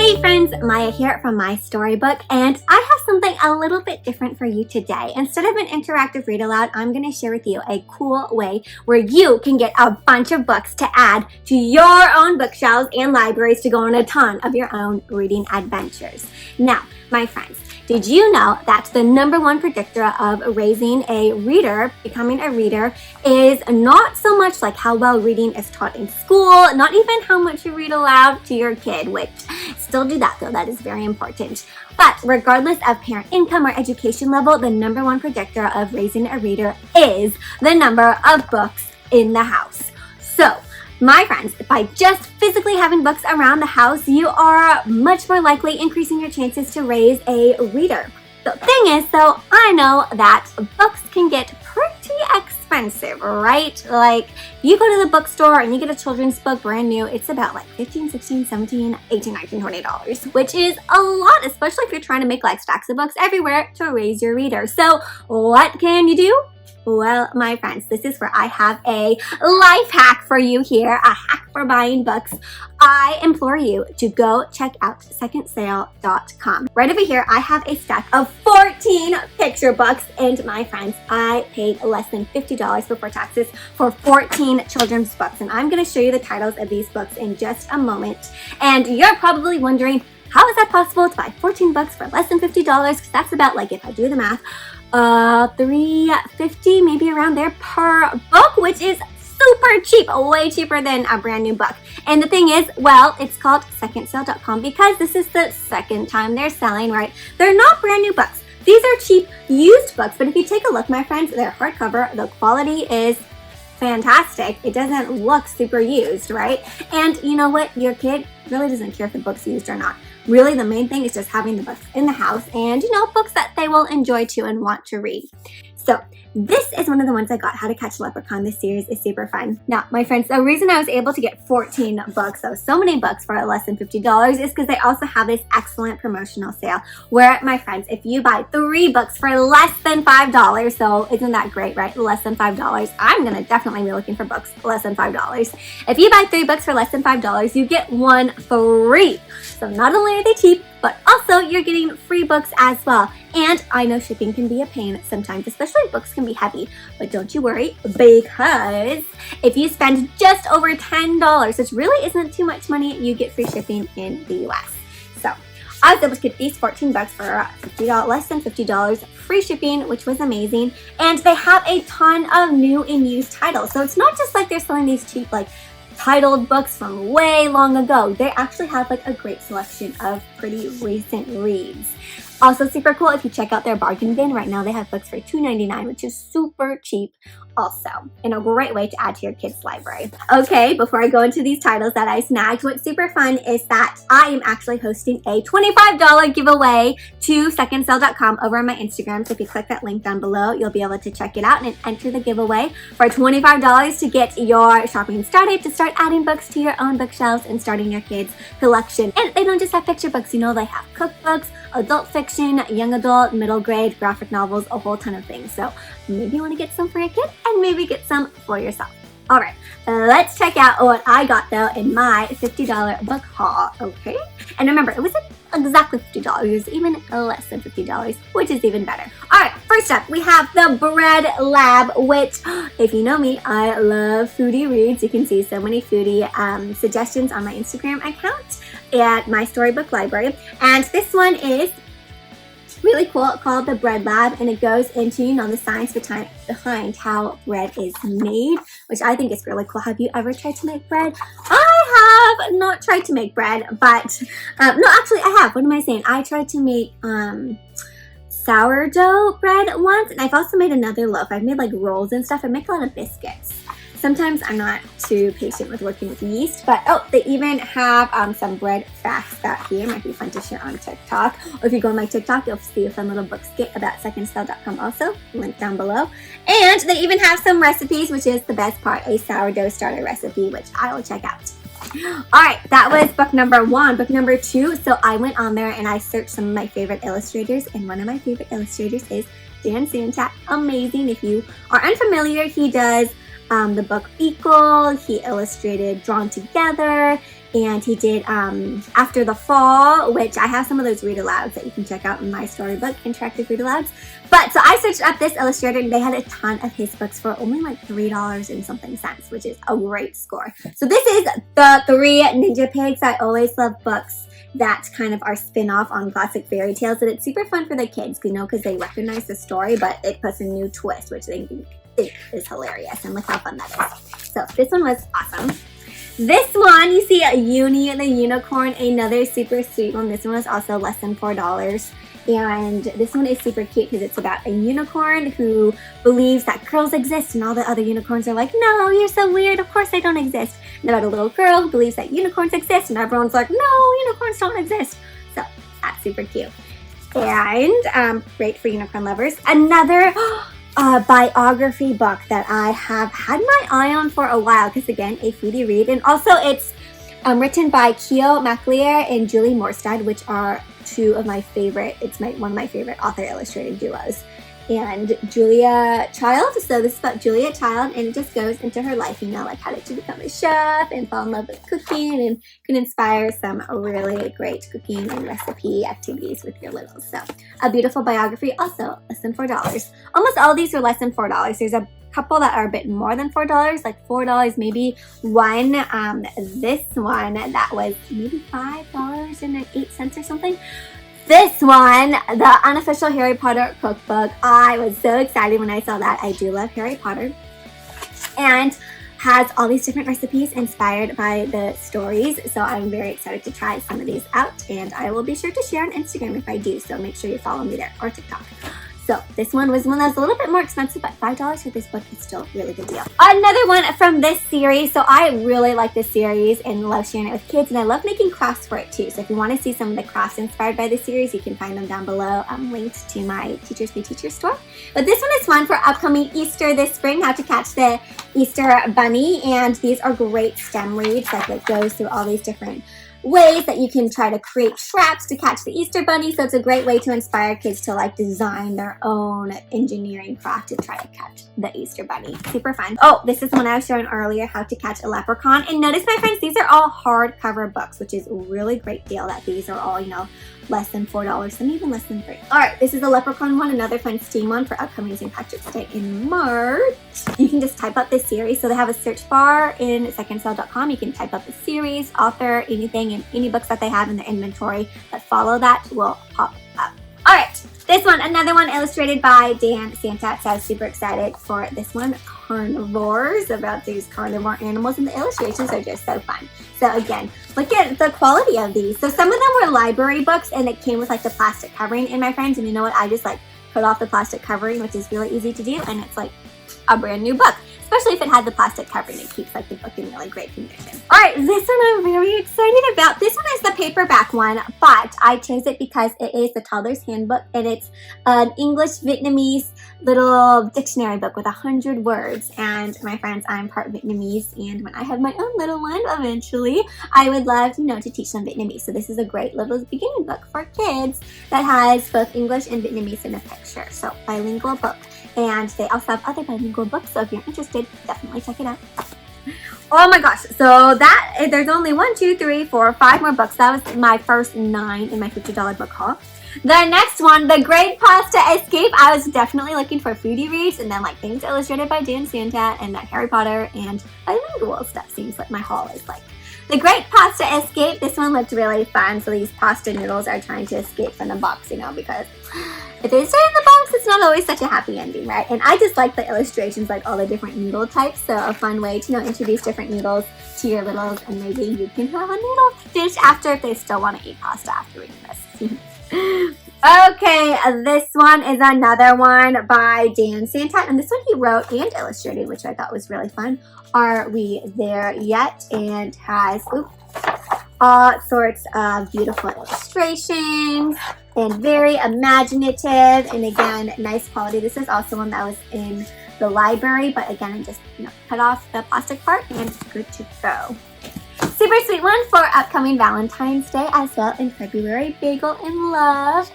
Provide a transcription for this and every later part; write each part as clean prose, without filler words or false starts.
Hey friends, Maya here from My Storybook, and I have something a little bit different for you today. Instead of an interactive read aloud, I'm going to share with you a cool way where you can get a bunch of books to add to your own bookshelves and libraries to go on a ton of your own reading adventures. Now, my friends, did you know that the #1 predictor of raising a reader, becoming a reader, is not so much like how well reading is taught in school, not even how much you read aloud to your kid, which still do that though, that is very important. But regardless of parent income or education level, the #1 predictor of raising a reader is the number of books in the house. So, my friends, by just physically having books around the house, you are much more likely increasing your chances to raise a reader. The thing is, though, I know that books can get pretty expensive, right? Like, you go to the bookstore and you get a children's book brand new, it's about like $15, $16, $17, $18, $19, $20, which is a lot, especially if you're trying to make like stacks of books everywhere to raise your reader. So what can you do? Well, my friends, this is where I have a life hack for you here, a hack for buying books. I implore you to go check out secondsale.com. Right over here, I have a stack of 14 picture books, and my friends, I paid less than $50 before taxes for 14 children's books, and I'm going to show you the titles of these books in just a moment. And you're probably wondering, how is that possible to buy 14 books for less than $50? Because that's about, like, if I do the math, $3.50 maybe around there per book, which is super cheap, way cheaper than a brand new book. And the thing is, well, it's called secondsale.com because this is the second time they're selling, right? They're not brand new books. These are cheap used books, but if you take a look, my friends, they're hardcover. The quality is fantastic. It doesn't look super used, right? And you know what? Your kid really doesn't care if the book's used or not. Really, the main thing is just having the books in the house and, you know, books that they will enjoy too and want to read. So this is one of the ones I got, How to Catch a Leprechaun. This series is super fun. Now, my friends, the reason I was able to get 14 books, so many books for less than $50, is because they also have this excellent promotional sale where, my friends, if you buy 3 books for less than $5, so isn't that great, right? Less than $5. I'm going to definitely be looking for books less than $5. If you buy 3 books for less than $5, you get 1 free. So not only are they cheap, but also you're getting free books as well. And I know shipping can be a pain sometimes, especially books can be heavy. But don't you worry, because if you spend just over $10, which really isn't too much money, you get free shipping in the US. So I was able to get these 14 bucks for $50, less than $50, free shipping, which was amazing. And they have a ton of new and used titles. So it's not just like they're selling these cheap, like, titled books from way long ago. They actually have like a great selection of pretty recent reads. Also super cool, if you check out their bargain bin, right now they have books for $2.99, which is super cheap also, and a great way to add to your kids' library. Okay, before I go into these titles that I snagged, what's super fun is that I am actually hosting a $25 giveaway to secondsale.com over on my Instagram. So if you click that link down below, you'll be able to check it out and enter the giveaway for $25 to get your shopping started, to start adding books to your own bookshelves and starting your kids' collection. And they don't just have picture books, you know, they have cookbooks, adult fiction, young adult, middle grade, graphic novels, a whole ton of things. So maybe you want to get some for your kid and maybe get some for yourself. All right, let's check out what I got though in my $50 book haul, okay? And remember, it wasn't exactly $50, it was even less than $50, which is even better. All right, first up, we have The Bread Lab, which, if you know me, I love foodie reads. You can see so many foodie suggestions on my Instagram account at My Storybook Library. And this one is really cool, called The Bread Lab, and it goes into, you know, the science behind how bread is made, which I think is really cool. Have you ever tried to make bread? I have not tried to make bread, but no, actually I have. What am I saying? I tried to make sourdough bread once, and I've also made another loaf. I've made like rolls and stuff. I make a lot of biscuits. Sometimes I'm not too patient with working with yeast, but oh, they even have some bread facts out here. Might be fun to share on TikTok. Or if you go on my TikTok, you'll see a fun little book skit about secondsale.com also, link down below. And they even have some recipes, which is the best part, a sourdough starter recipe, which I will check out. All right, that was book #1. Book #2, so I went on there and I searched some of my favorite illustrators, and one of my favorite illustrators is Dan Santak. Amazing. If you are unfamiliar, he does the book Beagle. He illustrated Drawn Together, and he did After the Fall, which I have some of those read-alouds that you can check out in my storybook, interactive read-alouds. But so I searched up this illustrator, and they had a ton of his books for only like $3 and something cents, which is a great score. So this is the 3 Ninja Pigs. I always love books that kind of are spin-off on classic fairy tales, and it's super fun for the kids, you know, because they recognize the story, but it puts a new twist, which they think is hilarious, and look how fun that is. So this one was awesome. This one, you see a Uni the Unicorn, another super sweet one. This one was also less than $4. And this one is super cute because it's about a unicorn who believes that girls exist, and all the other unicorns are like, no, you're so weird, of course they don't exist. And about a little girl who believes that unicorns exist, and everyone's like, no, unicorns don't exist. So that's super cute. And great for unicorn lovers. Another biography book that I have had my eye on for a while, because again, a foodie read, and also it's written by Keo MacLear and Julie Morstad, which are two of my favorite, one of my favorite author illustrated duos. And Julia Child, so this is about Julia Child, and it just goes into her life, you know, like how did she become a chef and fall in love with cooking, and can inspire some really great cooking and recipe activities with your littles. So a beautiful biography, also less than $4. Almost all of these are less than $4. There's a couple that are a bit more than $4, like $4 maybe one. This one that was maybe $5.08 or something. This one, the unofficial Harry Potter cookbook. I was so excited when I saw that. I do love Harry Potter, and has all these different recipes inspired by the stories. So I'm very excited to try some of these out, and I will be sure to share on Instagram if I do. So make sure you follow me there, or TikTok. So this one was one that was a little bit more expensive, but $5 for this book is still a really good deal. Another one from this series. So I really like this series and love sharing it with kids, and I love making crafts for it too. So if you want to see some of the crafts inspired by this series, you can find them down below, linked to my Teachers Be Teachers store. But this one is fun for upcoming Easter this spring, how to catch the Easter bunny. And these are great STEM reads, like it goes through all these different ways that you can try to create traps to catch the Easter bunny. So it's a great way to inspire kids to like design their own engineering craft to try to catch the Easter bunny. Super fun. Oh, this is one I was showing earlier, how to catch a leprechaun. And notice, my friends, these are all hardcover books, which is a really great deal that these are all, you know, less than $4, some even less than $3. All right, this is a leprechaun one, another fun STEAM one for upcoming St. Patrick's Day in March. You can just type up this series. So they have a search bar in secondsale.com. You can type up the series, author, anything, and any books that they have in their inventory that follow that will pop up. All right, this one, another one illustrated by Dan Santat. So I was super excited for this one. Carnivores, about these carnivore animals, and the illustrations are just so fun. So again, look at the quality of these. So some of them were library books, and it came with like the plastic covering in, my friends, and you know what? I just like cut off the plastic covering, which is really easy to do, and it's like a brand new book. Especially if it had the plastic covering, it keeps like the book in really great condition. All right, this one I'm very excited about. This one is the paperback one, but I chose it because it is the Toddler's Handbook, and it's an English-Vietnamese little dictionary book with 100 words. And my friends, I'm part Vietnamese, and when I have my own little one eventually, I would love, you know, to teach them Vietnamese. So this is a great little beginning book for kids that has both English and Vietnamese in a picture. So bilingual book. And they also have other bilingual books, so if you're interested, definitely check it out. Oh my gosh, so that, there's only 1, 2, 3, 4, 5 more books. That was my first 9 in my $50 book haul. The next one, The Great Pasta Escape. I was definitely looking for foodie reads, and then like things illustrated by Dan Santat, and that Harry Potter and bilingual stuff seems like my haul is like. The Great Pasta Escape. This one looked really fun. So these pasta noodles are trying to escape from the box, you know, because if they stay in the box, it's not always such a happy ending, right? And I just like the illustrations, like all the different noodle types. So a fun way to, you know, introduce different noodles to your littles, and maybe you can have a noodle dish after if they still want to eat pasta after reading this. Okay, this one is another one by Dan Santat, and this one he wrote and illustrated, which I thought was really fun. Are We There Yet? And has all sorts of beautiful illustrations and very imaginative, and again, nice quality. This is also one that was in the library, but again, I just, you know, cut off the plastic part and it's good to go. super sweet one for upcoming Valentine's Day as well in February. Bagel in Love.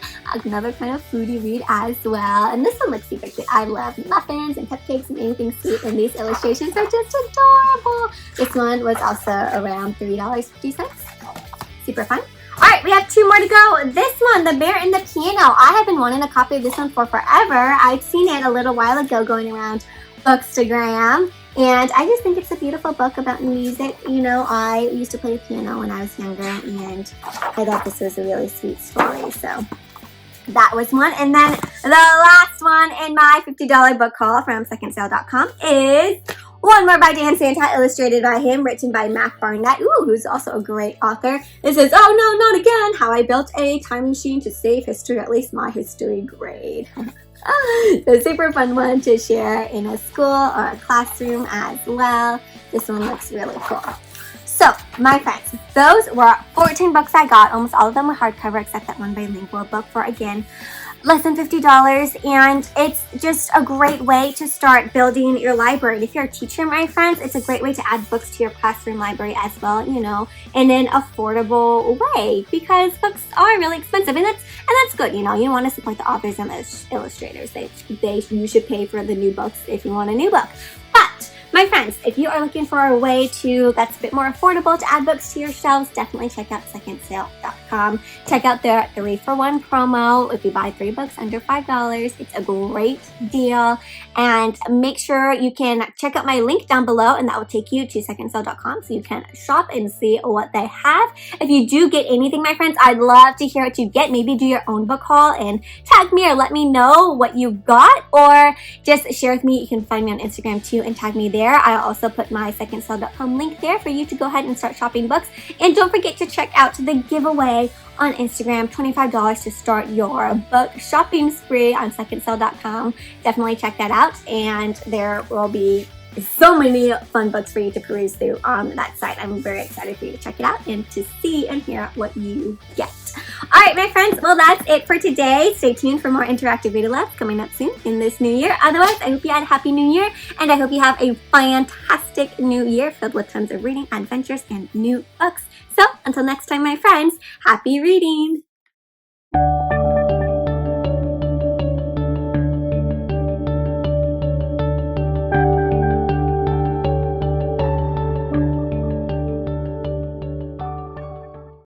Another kind of foodie read as well. And this one looks super cute. I love muffins and cupcakes and anything sweet, and these illustrations are just adorable. This one was also around $3.50. Super fun. Alright, we have 2 more to go. This one, The Bear and the Piano. I have been wanting a copy of this one for forever. I've seen it a little while ago going around Bookstagram. And I just think it's a beautiful book about music. You know, I used to play the piano when I was younger, and I thought this was a really sweet story. So that was one. And then the last one in my $50 book haul from secondsale.com is One More by Dan Santa, illustrated by him, written by Mac Barnett, who's also a great author. It says, "Oh no, not again, how I built a time machine to save history, at least my history grade." So super fun one to share in a school or a classroom as well. This one looks really cool. So, my friends, those were 14 books I got. Almost all of them were hardcover except that one bilingual book for, again, less than $50, and it's just a great way to start building your library. If you're a teacher, my friends, it's a great way to add books to your classroom library as well, you know, in an affordable way, because books are really expensive, and that's good, you know. You want to support the authors and the illustrators. You should pay for the new books if you want a new book. But my friends, if you are looking for a way that's a bit more affordable to add books to your shelves, definitely check out secondsale.com. Check out their 3-for-1 promo. If you buy 3 books under $5, it's a great deal. And make sure you can check out my link down below, and that will take you to secondsale.com so you can shop and see what they have. If you do get anything, my friends, I'd love to hear what you get. Maybe do your own book haul and tag me or let me know what you got, or just share with me. You can find me on Instagram too and tag me there. I'll also put my secondsale.com link there for you to go ahead and start shopping books. And don't forget to check out the giveaway on Instagram, $25 to start your book shopping spree on secondsale.com. Definitely check that out, and there will be so many fun books for you to peruse through on that site. I'm very excited for you to check it out and to see and hear what you get. All right, my friends, well, that's it for today. Stay tuned for more interactive read alouds coming up soon in this new year. Otherwise, I hope you had a happy new year, and I hope you have a fantastic new year filled with tons of reading, adventures, and new books. So until next time, my friends, happy reading.